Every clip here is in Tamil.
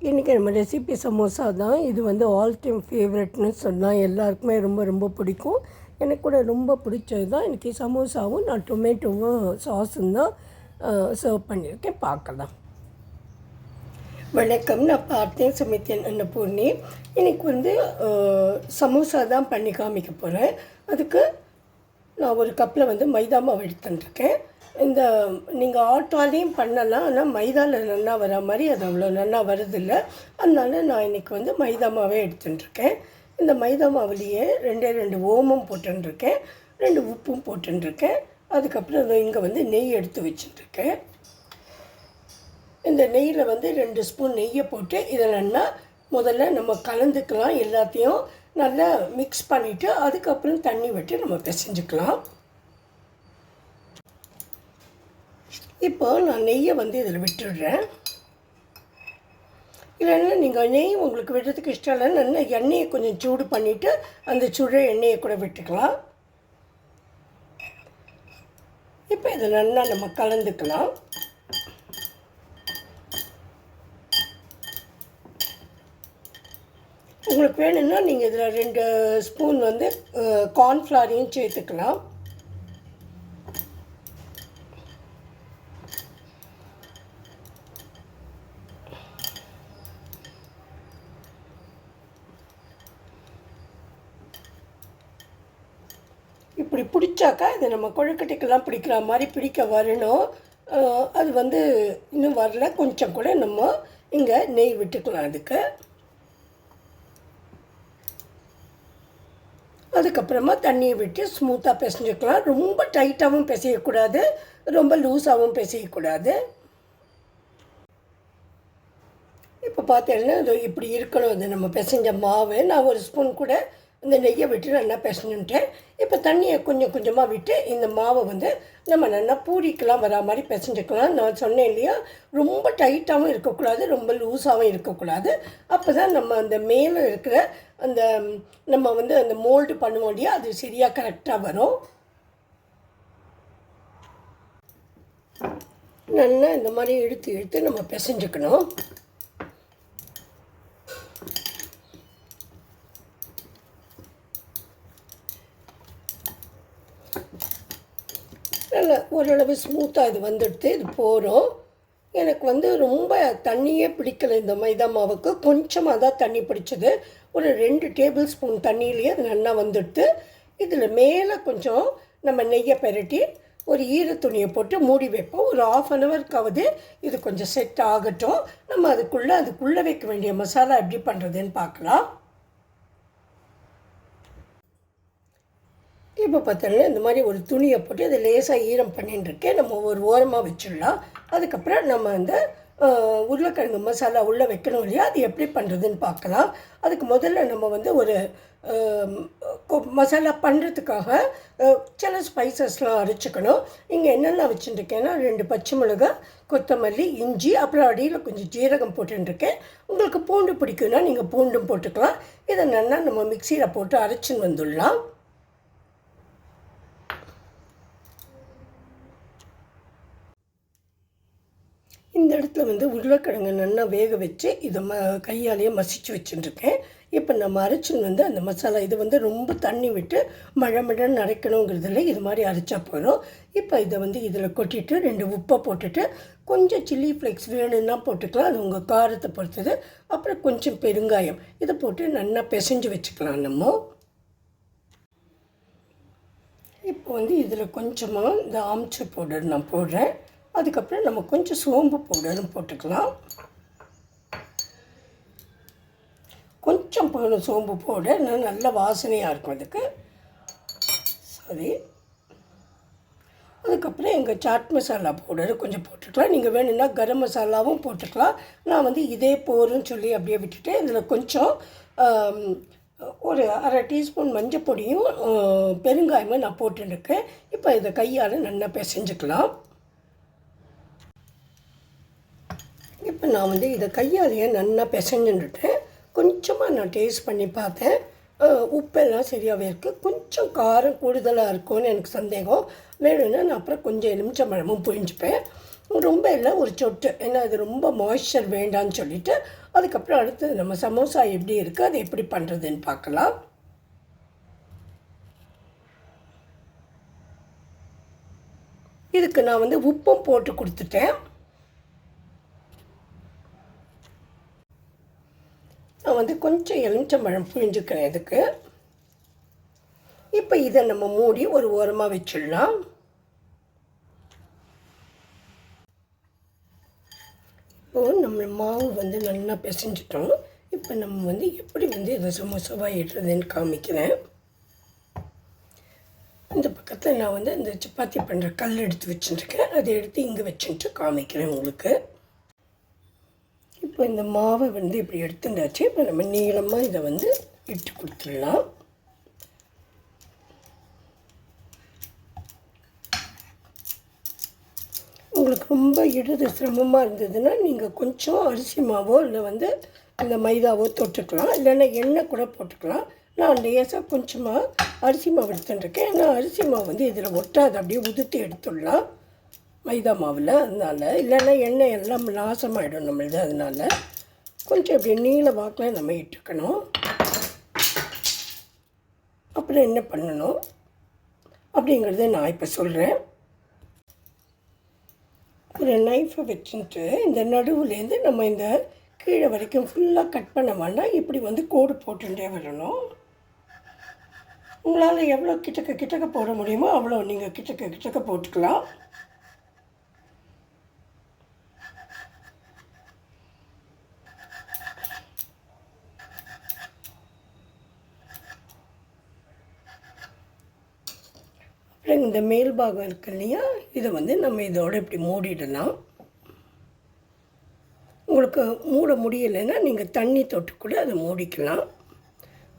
இன்றைக்கி நம்ம ரெசிபி சமோசா தான். இது வந்து ஆல் டைம் ஃபேவரெட்னு சொன்னால் எல்லாருக்குமே ரொம்ப ரொம்ப பிடிக்கும். எனக்கு கூட ரொம்ப பிடிச்சது தான். இன்றைக்கி சமோசாவும் நான் டொமேட்டோவும் சாஸும் தான் சர்வ் பண்ணியிருக்கேன். பார்க்கலாம். வணக்கம், நான் பார்த்தேன் சமைத்தேன் அன்னபூர்ணி. இன்றைக்கி வந்து சமோசா தான் பண்ணி காமிக்க போகிறேன். அதுக்கு நான் ஒரு கப்பில் வந்து மைதா மாவு எடுத்துட்டுருக்கேன். இந்த நீங்கள் ஆட்டாலையும் பண்ணலாம், ஆனால் மைதாவில் நல்லா வர மாதிரி அது அவ்வளோ நல்லா வருதில்லை. அதனால நான் இன்றைக்கி வந்து மைதா மாவே எடுத்துட்டுருக்கேன். இந்த மைதா மாவுலேயே 2 ஓமம் போட்டுருக்கேன், 2 உப்பும் போட்டுருக்கேன். அதுக்கப்புறம் இங்கே வந்து நெய் எடுத்து வச்சுட்டுருக்கேன். இந்த நெய்யில் வந்து 2 ஸ்பூன் நெய்யை போட்டு இதை நல்லா முதல்ல நம்ம கலந்துக்கலாம். எல்லாத்தையும் நல்லா மிக்ஸ் பண்ணிவிட்டு அதுக்கப்புறம் தண்ணி விட்டு நம்ம பிசைஞ்சுக்கலாம். இப்போ நான் நெய்யை வந்து இதில் விட்டுடுறேன். இல்லைன்னா நீங்கள் நெய் உங்களுக்கு விடுறதுக்கு இஷ்டம் இல்லைன்னு நல்லா எண்ணெயை கொஞ்சம் சூடு பண்ணிவிட்டு அந்த சுட எண்ணெயை கூட விட்டுக்கலாம். இப்போ இதை நல்லா நம்ம கலந்துக்கலாம். உங்களுக்கு வேணும்னா நீங்கள் இதில் 2 ஸ்பூன் வந்து கார்ன்ஃப்ளவரையும் சேர்த்துக்கலாம். இப்படி பிடிச்சாக்கா இது நம்ம கொழுக்கட்டைக்கெல்லாம் பிடிக்கிற மாதிரி பிடிக்க வரணும். அது வந்து இன்னும் வரல. கொஞ்சம் கூட நம்ம இங்கே நெய் விட்டுக்கலாம். அதுக்கப்புறமா தண்ணியை விட்டு ஸ்மூத்தாக பிசைஞ்சுக்கலாம். ரொம்ப டைட்டாகவும் பிசையக்கூடாது, ரொம்ப லூஸாகவும் பிசையக்கூடாது. இப்போ பார்த்தீங்கன்னா இது இப்படி இருக்கணும். இது நம்ம பிசைஞ்ச மாவு. நான் 1 ஸ்பூன் கூட இந்த நெய்யை விட்டு நல்லா பிசைஞ்சுட்டேன். இப்போ தண்ணியை கொஞ்சம் கொஞ்சமாக விட்டு இந்த மாவை வந்து நம்ம நல்லா பூரிக்கெலாம் வரா மாதிரி பிசைஞ்சுக்கலாம். நான் சொன்னேன் இல்லையா, ரொம்ப டைட்டாகவும் இருக்கக்கூடாது, ரொம்ப லூஸாகவும் இருக்கக்கூடாது. அப்போ தான் நம்ம அந்த மேலே இருக்கிற அந்த நம்ம வந்து அந்த மோல்டு பண்ணுவோம் இல்லையா, அது சரியாக கரெக்டாக வரும். நல்லா இந்த மாதிரி இழுத்து இழுத்து நம்ம பிசைஞ்சுக்கணும். நல்லா ஓரளவு ஸ்மூத்தாக இது வந்துடுது. இது போகிறோம். எனக்கு வந்து ரொம்ப தண்ணியே பிடிக்கலை இந்த மைதா மாவுக்கு. கொஞ்சமாக தான் தண்ணி பிடிச்சது. ஒரு 2 டேபிள் ஸ்பூன் தண்ணியிலேயே அது நல்லா வந்துடுது. இதில் மேலே கொஞ்சம் நம்ம நெய்யை பெரட்டி ஒரு ஈரத்துணியை போட்டு மூடி வைப்போம். ஒரு 1/2 ஹவருக்காவது இது கொஞ்சம் செட் ஆகட்டும். நம்ம அதுக்குள்ளே வைக்க வேண்டிய மசாலா எப்படி பண்ணுறதுன்னு பார்க்கலாம். இப்போ பார்த்தோன்னா இந்த மாதிரி ஒரு துணியை போட்டு அதை லேசாக ஈரம் பண்ணிட்டுருக்கேன். நம்ம ஒரு ஓரமாக வச்சிடலாம். அதுக்கப்புறம் நம்ம அந்த உருளைக்கிழங்கு மசாலா உள்ளே வைக்கணும் இல்லையா, அது எப்படி பண்ணுறதுன்னு பார்க்கலாம். அதுக்கு முதல்ல நம்ம வந்து ஒரு மசாலா பண்ணுறதுக்காக சில ஸ்பைசஸ்லாம் அரைச்சிக்கணும். இங்கே என்னென்ன வச்சுட்டுருக்கேன்னா 2 பச்சை மிளகாய், கொத்தமல்லி, இஞ்சி, அப்புறம் அடியில் கொஞ்சம் ஜீரகம் போட்டுருக்கேன். உங்களுக்கு பூண்டு பிடிக்குன்னா நீங்கள் பூண்டும் போட்டுக்கலாம். இதை நல்லா நம்ம மிக்சியில் போட்டு அரைச்சின்னு வந்துடலாம். இந்த இடத்துல வந்து உருளைக்கிழங்கு நல்லா வேக வச்சு இதை கையாலேயே மசிச்சு வச்சுட்டுருக்கேன். இப்போ நம்ம அரைச்சின்னு வந்து அந்த மசாலா இது வந்து ரொம்ப தண்ணி விட்டு மழை அரைக்கணுங்கிறதுல இது மாதிரி அரைச்சா போகிறோம். இப்போ இதை வந்து இதில் கொட்டிட்டு 2 உப்பை போட்டுட்டு கொஞ்சம் சில்லி ஃப்ளேக்ஸ் வேணும்னா போட்டுக்கலாம், அது உங்கள் காரத்தை பொறுத்தது. அப்புறம் கொஞ்சம் பெருங்காயம் இதை போட்டு நல்லா பிசைஞ்சு வச்சுக்கலாம். நம்ம இப்போ வந்து இதில் கொஞ்சமாக இந்த ஆம்ச்சூர் பவுடர் நான் போடுறேன். அதுக்கப்புறம் நம்ம கொஞ்சம் சோம்பு பவுடரும் போட்டுக்கலாம். கொஞ்சம் சோம்பு பவுடர் நல்ல வாசனையாக இருக்கும் அதுக்கு. சரி, அதுக்கப்புறம் எங்கள் சாட் மசாலா பவுடர் கொஞ்சம் போட்டுக்கலாம். நீங்கள் வேணும்னா கரம் மசாலாவும் போட்டுக்கலாம். நான் வந்து இதே போருன்னு சொல்லி அப்படியே விட்டுட்டு இதில் கொஞ்சம் ஒரு 1/2 டீஸ்பூன் மஞ்சள் பொடியும் பெருங்காயமும் நான் போட்டுருக்கேன். இப்போ இதை கையால் நல்லா பிசைஞ்சுக்கலாம். இப்போ நான் வந்து இதை கையாலேயே நல்லா பிசைஞ்சுட்டேன். கொஞ்சமாக நான் டேஸ்ட் பண்ணி பார்த்தேன். உப்பெல்லாம் சரியாகவே இருக்குது. கொஞ்சம் காரம் கூடுதலாக இருக்கும்னு எனக்கு சந்தேகம். வேணும்னா நான் அப்புறம் கொஞ்சம் எலுமிச்சம்பழமும் புழிஞ்சுப்பேன். ரொம்ப இல்லை, ஒரு சொட்டு. ஏன்னா அது ரொம்ப மாய்ஸ்சர் வேண்டான்னு சொல்லிவிட்டு அதுக்கப்புறம் அடுத்தது நம்ம சமோசா எப்படி இருக்குது, அது எப்படி பண்ணுறதுன்னு பார்க்கலாம். இதுக்கு நான் வந்து உப்பும் போட்டு கொடுத்துட்டேன். நான் வந்து கொஞ்சம் எலுமிச்சம்பழம் புழிஞ்சுக்கிறேன் இதுக்கு. இப்போ இதை நம்ம மூடி ஒரு ஓரமாக வச்சிடலாம். இப்போது நம்ம மாவு வந்து நல்லா பிசைஞ்சிட்டோம். இப்போ நம்ம வந்து எப்படி வந்து இதை சமோசாவாக இடுறதுன்னு காமிக்கிறேன். இந்த பக்கத்தில் நான் வந்து இந்த சப்பாத்தி பண்ணுற கல் எடுத்து வச்சுருக்கேன். அதை எடுத்து இங்கே வச்சுட்டு காமிக்கிறேன் உங்களுக்கு. இப்போ இந்த மாவை வந்து இப்படி எடுத்துட்டாச்சு. இப்போ நம்ம நீளமாக இதை வந்து இட்டு கொடுத்துடலாம். உங்களுக்கு ரொம்ப இடுது சிரமமாக இருந்ததுன்னா நீங்கள் கொஞ்சம் அரிசி மாவோ இல்லை வந்து இந்த மைதாவோ தொட்டுக்கலாம், இல்லைன்னா எண்ணெய் கூட போட்டுக்கலாம். நான் லேசாக கொஞ்சமாக அரிசி மாவு எடுத்துட்டுருக்கேன். ஏன்னா அரிசி மாவு வந்து இதில் ஒட்டாது, அப்படியே உதுத்தி எடுத்துடலாம் மைதா மாவில். அதனால் இல்லைன்னா எண்ணெய் எல்லாம் நாசமாகிடும் நம்மளது. அதனால் கொஞ்சம் இப்படி நீல வாக்கில் நம்ம இட்டுக்கணும். அப்புறம் என்ன பண்ணணும் அப்படிங்கிறத நான் இப்போ சொல்கிறேன். ஒரு நைஃபை வச்சுட்டு இந்த நடுவுலேருந்து நம்ம இந்த கீழே வரைக்கும் ஃபுல்லாக கட் பண்ண வேண்டாம். இப்படி வந்து கோடு போட்டுட்டே வரணும். உங்களால் எவ்வளோ கிட்டக்க போட முடியுமோ அவ்வளோ நீங்கள் கிட்டக்க போட்டுக்கலாம். அப்புறம் இந்த மேல் பாகம் இருக்கு இல்லையா, இதை வந்து நம்ம இதோடு இப்படி மூடிடலாம். உங்களுக்கு மூட முடியலைன்னா நீங்கள் தண்ணி தொட்டு கூட அதை மூடிக்கலாம்.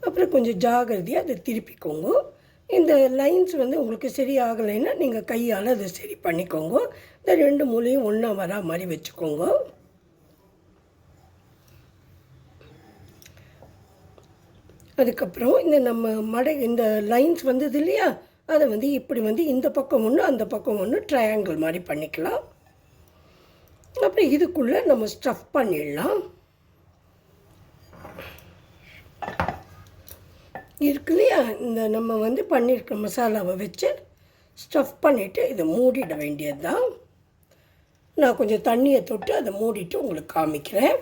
அப்புறம் கொஞ்சம் ஜாகிரதையாக அதை திருப்பிக்கோங்க. இந்த லைன்ஸ் வந்து உங்களுக்கு சரி ஆகலைன்னா நீங்கள் கையால் அதை சரி பண்ணிக்கோங்க. இந்த ரெண்டு மூலையும் ஒன்றா வரா மாதிரி வச்சுக்கோங்க. அதுக்கப்புறம் இந்த நம்ம இந்த லைன்ஸ் வந்தது இல்லையா, அதை வந்து இப்படி வந்து இந்த பக்கம் ஒன்று அந்த பக்கம் ஒன்று ட்ரையாங்கிள் மாதிரி பண்ணிக்கலாம். அப்புறம் இதுக்குள்ளே நம்ம ஸ்டஃப் பண்ணிடலாம். இருக்கு இல்லையா, இந்த நம்ம வந்து பண்ணியிருக்க மசாலாவை வச்சு ஸ்டஃப் பண்ணிவிட்டு இதை மூடிட வேண்டியது தான். நான் கொஞ்சம் தண்ணியை தொட்டு அதை மூடிட்டு உங்களுக்கு காமிக்கிறேன்.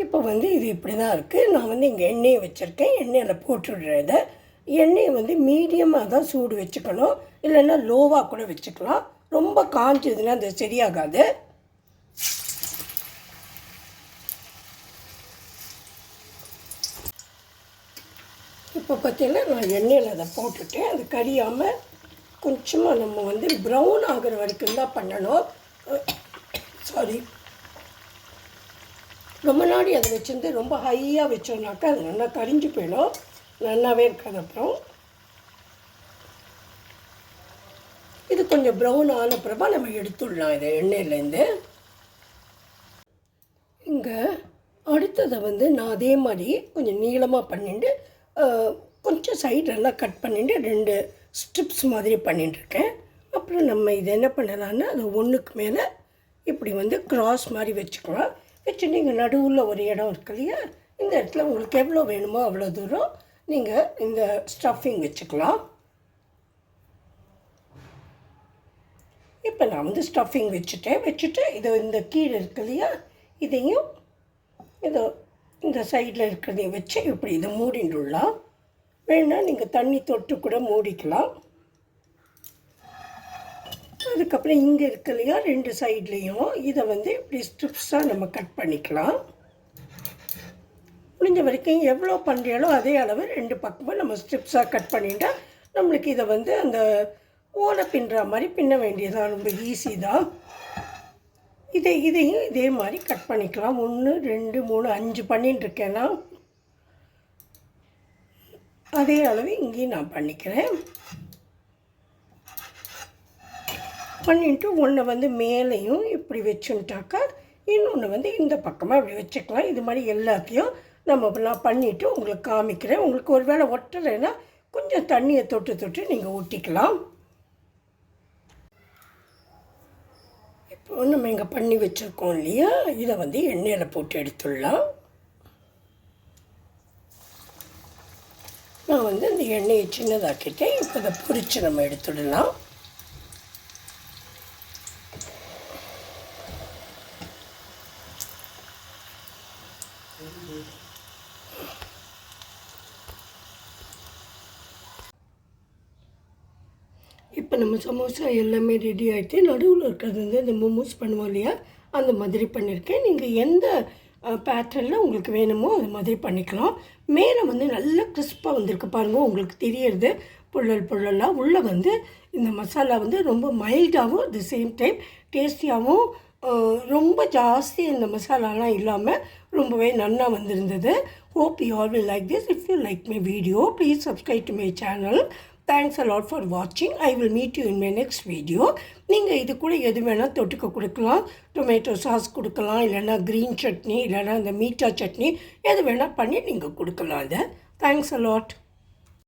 இப்போ வந்து இது இப்படி தான் இருக்குது. நான் வந்து இங்கே எண்ணெயை வச்சுருக்கேன். எண்ணெயில் போட்டுடுறத எண்ணெயை வந்து மீடியமாக தான் சூடு வச்சுக்கணும், இல்லைன்னா லோவாக கூட வச்சுக்கலாம். ரொம்ப காஞ்சதுன்னா அது சரியாகாது. இப்போ பார்த்தீங்கன்னா நான் எண்ணெயில் அதை போட்டுட்டேன். அது கரியாமல் கொஞ்சமாக நம்ம வந்து ப்ரௌன் ஆகிற வரைக்கும் தான் பண்ணணும். சாரி, ரொம்ப நாடி அதை வச்சுருந்து ரொம்ப ஹையாக வச்சோம்னாக்கா அது நல்லா கரிஞ்சு போயிடும், நல்லாவே இருக்காது. அப்புறம் இது கொஞ்சம் ப்ரௌன் ஆனப்புறமா நம்ம எடுத்துடலாம் இதை எண்ணெயிலேருந்து. இங்கே அடுத்ததை வந்து நான் அதே மாதிரி கொஞ்சம் நீளமாக பண்ணிட்டு கொஞ்சம் சைடெல்லாம் கட் பண்ணிட்டு 2 ஸ்ட்ரிப்ஸ் மாதிரி பண்ணிட்டுருக்கேன். அப்புறம் நம்ம இது என்ன பண்ணலான்னா அது ஒன்றுக்கு மேலே இப்படி வந்து க்ராஸ் மாதிரி வச்சுக்கலாம். வச்சுட்டு இங்கே நடுவில் ஒரு இடம் இருக்கு இல்லையா, இந்த இடத்துல உங்களுக்கு எவ்வளோ வேணுமோ அவ்வளோ தூரம் நீங்கள் இந்த ஸ்டஃபிங் வச்சுக்கலாம். இப்போ நான் வந்து ஸ்டஃபிங் வச்சுட்டு இதை இந்த கீழே இருக்கு இல்லையா, இதையும் இதோ இந்த சைடில் இருக்கிறதையும் வச்சு இப்படி இதை மூடிண்டுடலாம். வேணால் நீங்கள் தண்ணி தொட்டு கூட மூடிக்கலாம். அதுக்கப்புறம் இங்கே இருக்கு இல்லையா 2 சைட்லேயும் இதை வந்து இப்படி ஸ்ட்ரிப்ஸாக நம்ம கட் பண்ணிக்கலாம். முடிஞ்ச வரைக்கும் எவ்வளோ பண்ணுறீங்களோ அதே அளவு 2 பக்கமும் நம்ம ஸ்ட்ரிப்ஸாக கட் பண்ணிட்டால் நம்மளுக்கு இதை வந்து அந்த ஓலை பின்னுற மாதிரி பின்ன வேண்டியதான், ரொம்ப ஈஸி தான். இதையும் இதே மாதிரி கட் பண்ணிக்கலாம். 1 2 3 5 பண்ணிட்டுருக்கேன்னா அதே அளவு இங்கேயும் நான் பண்ணிக்கிறேன். பண்ணிட்டு ஒன்றை வந்து மேலேயும் இப்படி வச்சுட்டாக்கா இன்னொன்று வந்து இந்த பக்கமாக இப்படி வச்சுக்கலாம். இது மாதிரி எல்லாத்தையும் நான் பண்ணிவிட்டு உங்களுக்கு காமிக்கிறேன். உங்களுக்கு ஒரு வேளை ஒட்டலைன்னா கொஞ்சம் தண்ணியை தொட்டு நீங்கள் ஊற்றிக்கலாம். இப்போ நம்ம இங்கே பண்ணி வச்சுருக்கோம் இல்லையா, இதை வந்து எண்ணெயில் போட்டு எடுத்துடலாம். நான் வந்து இந்த எண்ணெயை சின்னதாக்கிட்டேன். இப்போ இதை பொரித்து நம்ம எடுத்துடலாம். இப்போ நம்ம சமோசா எல்லாமே ரெடி ஆகிட்டு, நடுவில் இருக்கிறது வந்து இந்த மோமோஸ் பண்ணுவோம் இல்லையா, அந்த மாதிரி பண்ணியிருக்கேன். நீங்கள் எந்த பேட்டர்னில் உங்களுக்கு வேணுமோ அது மாதிரி பண்ணிக்கலாம். மேலே வந்து நல்லா கிறிஸ்பாக வந்திருக்கு பாருங்கள், உங்களுக்கு தெரியறது புள்ளலாக. உள்ளே வந்து இந்த மசாலா வந்து ரொம்ப மைல்டாகவும் அட் த சேம் டைம் டேஸ்டியாகவும், ரொம்ப ஜாஸ்தி இந்த மசாலாலாம் இல்லாமல் ரொம்பவே நல்லா வந்திருந்தது. Hope you all will like this. If you like my video, please subscribe to my channel. Thanks a lot for watching. I will meet you in my next video. நீங்கள் இது கூட எது வேணால் தொட்டுக்க கொடுக்கலாம். டொமேட்டோ சாஸ் கொடுக்கலாம், இல்லைனா க்ரீன் சட்னி, இல்லைனா இந்த மீட்டா சட்னி, எது வேணால் பண்ணி நீங்கள் கொடுக்கலாம். அதை தேங்க்ஸ் a lot.